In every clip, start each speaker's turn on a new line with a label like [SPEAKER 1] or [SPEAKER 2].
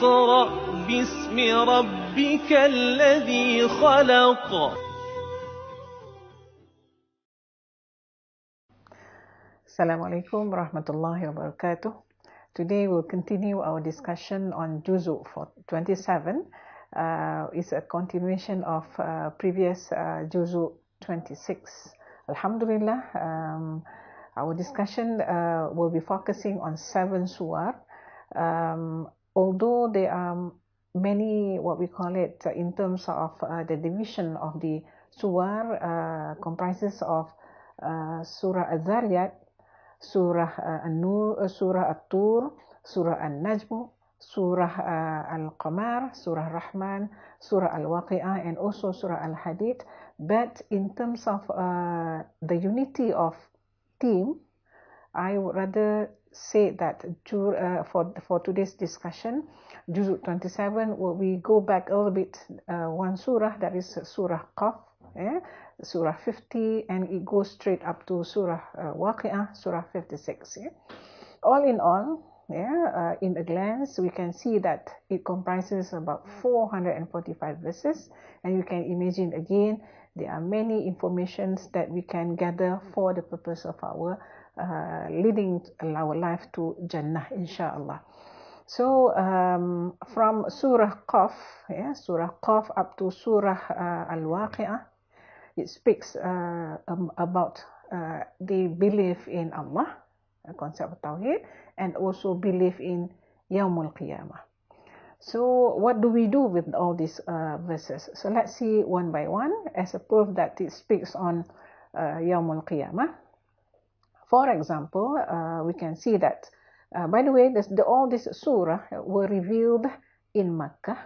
[SPEAKER 1] اقرأ باسم ربك الذي خلق.
[SPEAKER 2] Assalamualaikum warahmatullahi wabarakatuh. Today we'll continue our discussion on juzuk 27. It's a continuation of previous juzuk 26. Alhamdulillah, our discussion will be focusing on 7 surah. Although there are many, what we call it, in terms of the division of the surah, comprises of Surah Al-Zariyat, Surah An-Nur, Surah At-Tur, Surah An-Najm, Surah Al-Qamar, Surah Rahman, Surah Al-Waqi'ah, and also Surah Al-Hadid. But in terms of the unity of theme, I would rather say that for today's discussion, Juzuk 27, we go back a little bit, one surah, that is Surah Qaf, Surah 50, and it goes straight up to Surah Waqi'ah, Surah 56. All in all, in a glance, we can see that it comprises about 445 verses, and you can imagine again, there are many informations that we can gather for the purpose of our leading our life to Jannah, inshallah. So from Surah Qaf, Surah Qaf up to Surah Al-Waqi'ah, it speaks about the belief in Allah, concept of Tawheed, and also belief in Yawmul Qiyamah. So what do we do with all these verses? So let's see one by one as a proof that it speaks on Yawmul Qiyamah. For example, we can see that, by the way, all these surah were revealed in Makkah.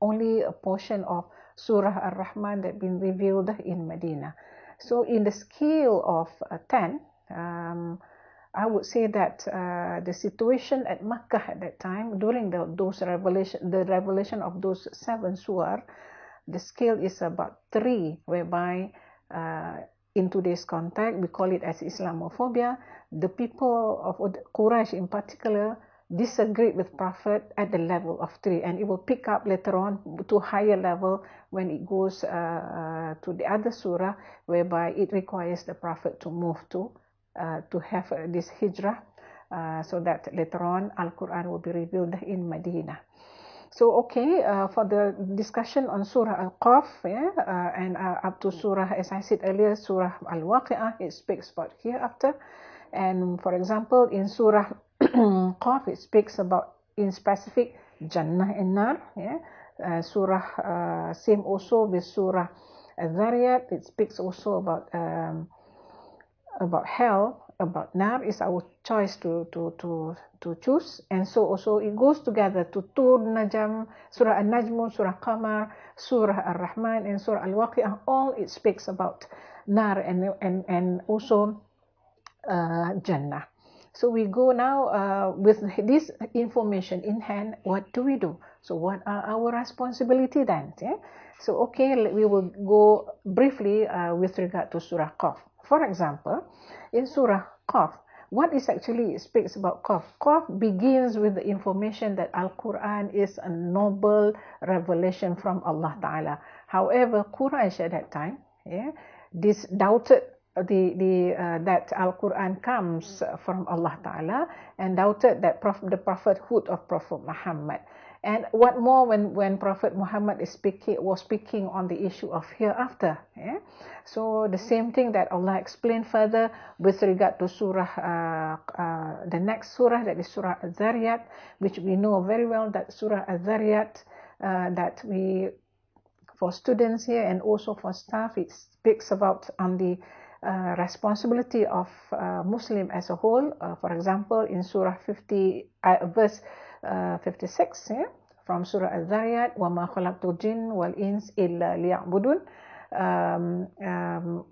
[SPEAKER 2] Only a portion of Surah Ar-Rahman that been revealed in Medina. So in the scale of 10, I would say that the situation at Makkah at that time, during the revelation of those 7 surah, the scale is about 3, whereby in today's context, we call it as Islamophobia. The people of Quraysh in particular disagreed with Prophet at the level of 3, and it will pick up later on to higher level when it goes to the other surah, whereby it requires the Prophet to move to have this hijrah, so that later on Al-Quran will be revealed in Medina. So okay, for the discussion on Surah Al-Qaf, and up to Surah, as I said earlier, Surah Al-Waqi'ah, it speaks about hereafter. And for example, in Surah Qaf, it speaks about, in specific, Jannah and Nar. Surah, same also with Surah Al-Zariyat, it speaks also about hell, about Nar is our choice to choose, and so also it goes together to Tur, Najm, Surah An-Najm, Surah Qamar, Surah Ar-Rahman, and Surah Al-Waqi'ah. All it speaks about Nar and also Jannah. So we go now with this information in hand. What do we do? So what are our responsibility then? So okay, we will go briefly with regard to Surah Qaf. For example, in Surah Qaf, what is actually speaks about Qaf? Qaf begins with the information that Al-Quran is a noble revelation from Allah Ta'ala. However, Quraysh at that time, doubted that Al-Quran comes from Allah Ta'ala, and doubted that the prophethood of Prophet Muhammad. And what more when Prophet Muhammad was speaking on the issue of hereafter. So the same thing that Allah explained further with regard to Surah, the next Surah, that is Surah Al-Zariyat, which we know very well that Surah Al-Zariyat, that we, for students here and also for staff, it speaks about on the responsibility of Muslim as a whole. For example, in Surah 50, verse 56, from Surah Al-Zariyat, وَمَا خَلَقْتُ الْجِنَّ وَالْإِنسَ إِلَّا لِيَعْبُدُونَ,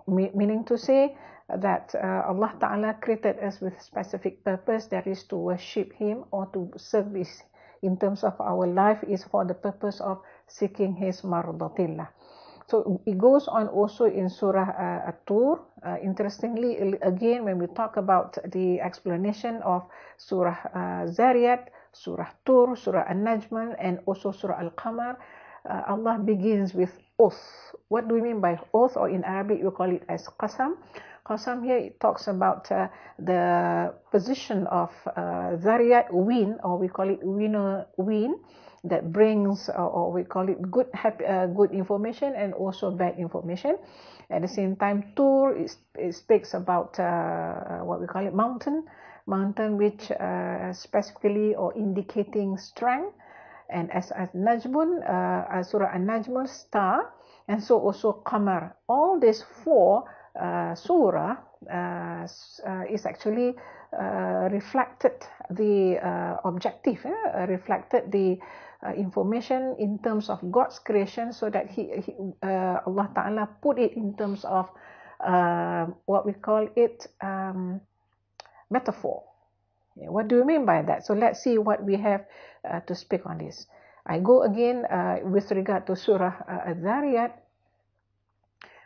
[SPEAKER 2] meaning to say that Allah Ta'ala created us with specific purpose, that is to worship Him or to service in terms of our life is for the purpose of seeking His mardatillah. So it goes on also in Surah At-Tur. Interestingly, again, when we talk about the explanation of Surah Zariyat, Surah Tur, Surah An-Najm, and also Surah Al-Qamar, Allah begins with oath. What do we mean by oath, or in Arabic we call it as qasam? Qasam here, it talks about the position of Zariyat, wind, or we call it wind, that brings, or we call it good information and also bad information. At the same time, Tur, it speaks about what we call it mountain which specifically or indicating strength. And as Najmun, Surah An-Najm, star, and so also Qamar. All these four surah is actually reflected the objective, reflected the information in terms of God's creation, so that Allah Ta'ala put it in terms of what we call it metaphor. What do you mean by that? So let's see what we have to speak on this. I go again with regard to Surah Al-Zariyat.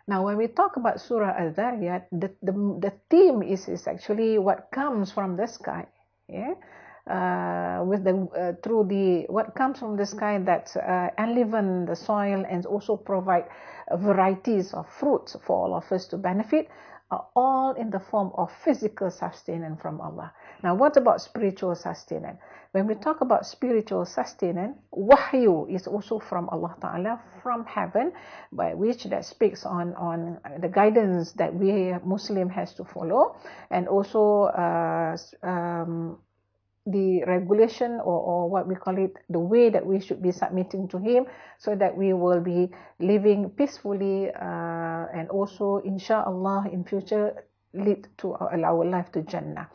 [SPEAKER 2] Now, when we talk about Surah Al-Zariyat, the theme is actually what comes from the sky. Yeah, what comes from the sky that enliven the soil and also provide varieties of fruits for all of us to benefit, are all in the form of physical sustenance from Allah. Now, what about spiritual sustenance? When we talk about spiritual sustenance, wahyu is also from Allah Ta'ala, from heaven, by which that speaks on the guidance that we Muslim has to follow, and also the regulation, or what we call it, the way that we should be submitting to Him, so that we will be living peacefully, and also inshallah in future lead to our life to Jannah.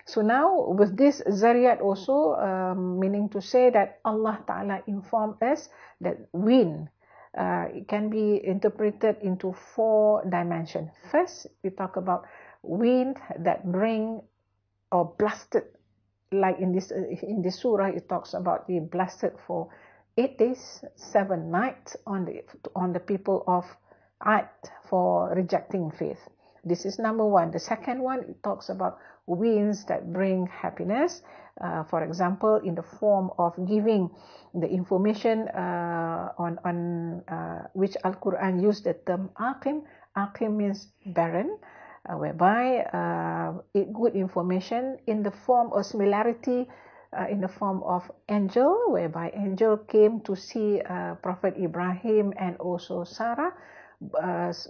[SPEAKER 2] So now with this Zariyat also, meaning to say that Allah Ta'ala informed us that wind, it can be interpreted into 4 dimensions. First, we talk about wind that bring or blasted, like in this surah, it talks about the blasted for 8 days, 7 nights on the people of Ad for rejecting faith. This is number 1. The second one, it talks about winds that bring happiness, for example, in the form of giving the information on which Al-Quran used the term aqim. Aqim means barren, whereby good information in the form of similarity, in the form of angel, whereby angel came to see Prophet Ibrahim and also Sarah.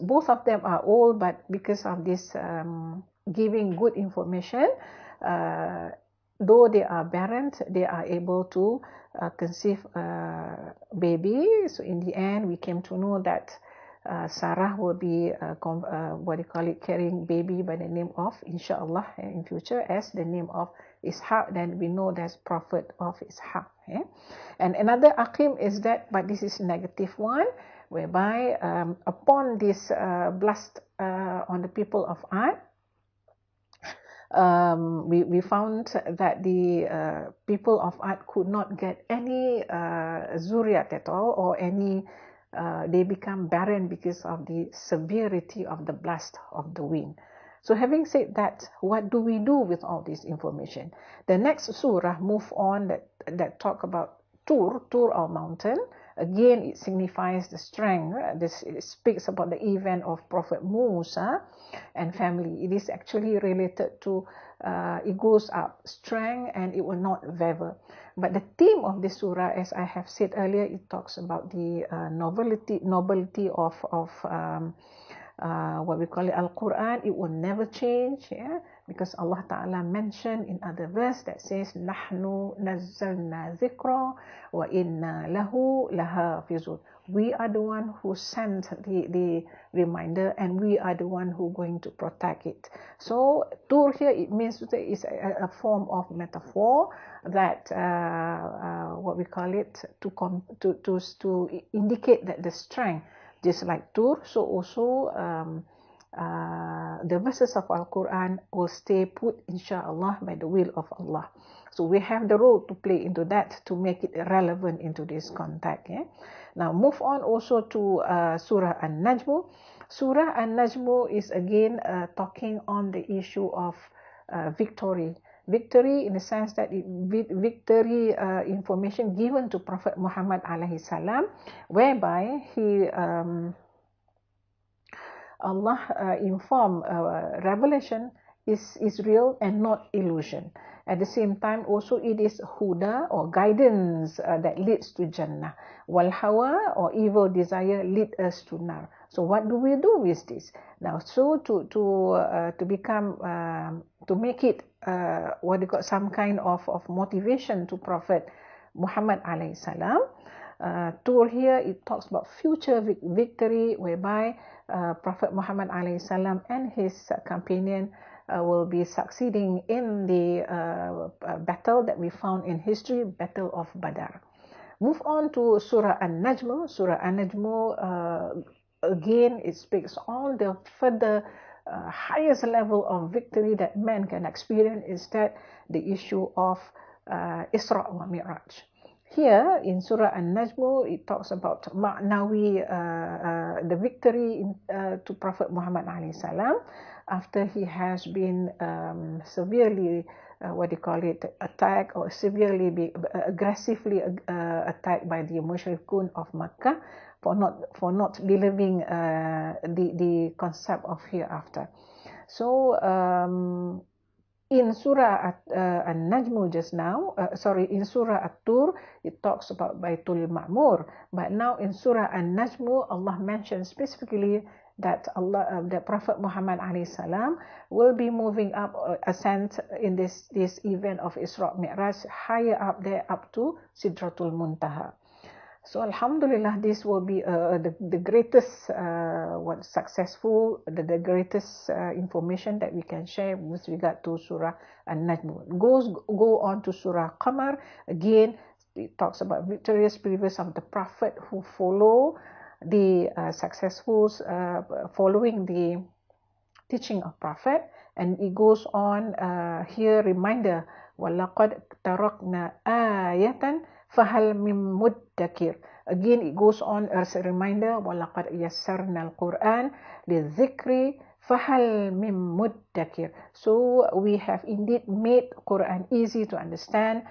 [SPEAKER 2] Both of them are old, but because of this giving good information, though they are barren, they are able to conceive a baby. So in the end, we came to know that Sarah will be carrying baby by the name of, inshallah, in future, as the name of Ishaq. Then we know that's prophet of Ishaq. And another aqim is that, but this is negative one, whereby upon this blast on the people of Ad, we found that the people of Ad could not get any zuriyat at all, or any they become barren because of the severity of the blast of the wind. So having said that, what do we do with all this information? The next surah move on that talk about Tur or mountain. Again, it signifies the strength. It speaks about the event of Prophet Musa and family. It is actually related to, it goes up, strength, and it will not waver. But the theme of this surah, as I have said earlier, it talks about the nobility of what we call it Al-Quran. It will never change, because Allah Ta'ala mentioned in other verse that says, Nahnu nazzalna zikra wa inna lahu lahafizun. We are the one who sent the reminder, and we are the one who going to protect it. So Tur here, it means it's a form of metaphor that what we call it, to indicate that the strength, just like Tur, so also the verses of Al-Quran will stay put, inshallah, by the will of Allah. So we have the role to play into that, to make it relevant into this context. Now move on also to Surah An-Najm. Surah An-Najm is again talking on the issue of victory. victory in the sense that victory information given to Prophet Muhammad alaihi salam, whereby Allah informed revelation is real and not illusion. At the same time, also it is huda or guidance that leads to Jannah. Wal hawa or evil desire lead us to nar. So what do we do with this? Now, so to become to make it what they got some kind of motivation to Prophet Muhammad alaihi salam. Told here it talks about future victory, whereby Prophet Muhammad alaihi salam and his companion will be succeeding in the battle that we found in history, Battle of Badr. Move on to Surah An-Najm. Surah An-Najm, again, it speaks on the further highest level of victory that man can experience, is that the issue of Isra wa Mi'raj. Here in Surah An-Najm, it talks about Ma'nawi, the victory to Prophet Muhammad alaihi salam after he has been severely, attacked, or severely aggressively attacked by the mushrikun of Makkah for not believing the concept of hereafter. So in Surah An-Najm just now, in Surah At-Tur, it talks about Baitul Ma'mur. But now in Surah An-Najm, Allah mentions specifically that the Prophet Muhammad alaihi salam will be moving up, ascent in this event of Isra Mi'raj, higher up there, up to Sidratul Muntaha. So Alhamdulillah, this will be the greatest successful, the greatest information that we can share with regard to Surah An-Najm. Go on to Surah Qamar. Again, it talks about victorious believers of the Prophet who follow the successfuls, following the teaching of Prophet. And it goes on here, reminder, وَلَقَدْ تَرَكْنَا آيَةً فَهَلْ مِن مُدَّكِرٍ. Again, it goes on as a reminder, وَلَقَدْ يَسَّرْنَا الْقُرْآنَ لِلذِّكْرِ فَهَلْ مِن مُدَّكِرٍ. So we have indeed made Quran easy to understand.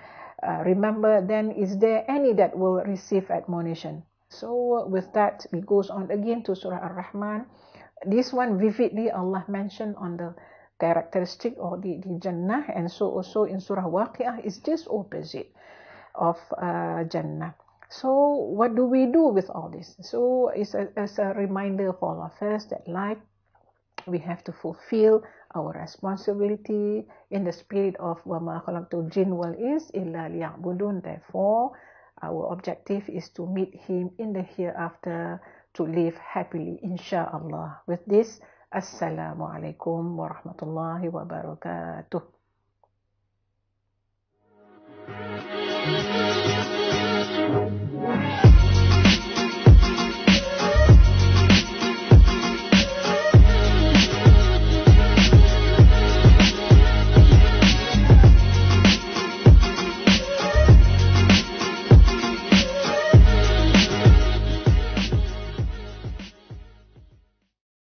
[SPEAKER 2] Remember, then is there any that will receive admonition? So with that, it goes on again to Surah Ar-Rahman. This one vividly Allah mentioned on the characteristic of the Jannah, and so also in Surah Waqi'ah is just opposite of Jannah. So what do we do with all this? So it's a reminder for all of us that life, we have to fulfill our responsibility in the spirit of وَمَا خَلَقْتُ الْجِنَّ وَالْإِنسَ إِلَّا لِيَعْبُدُونَ. Therefore, our objective is to meet Him in the hereafter, to live happily, inshallah. With this, Assalamu alaikum wa rahmatullahi wa barakatuh.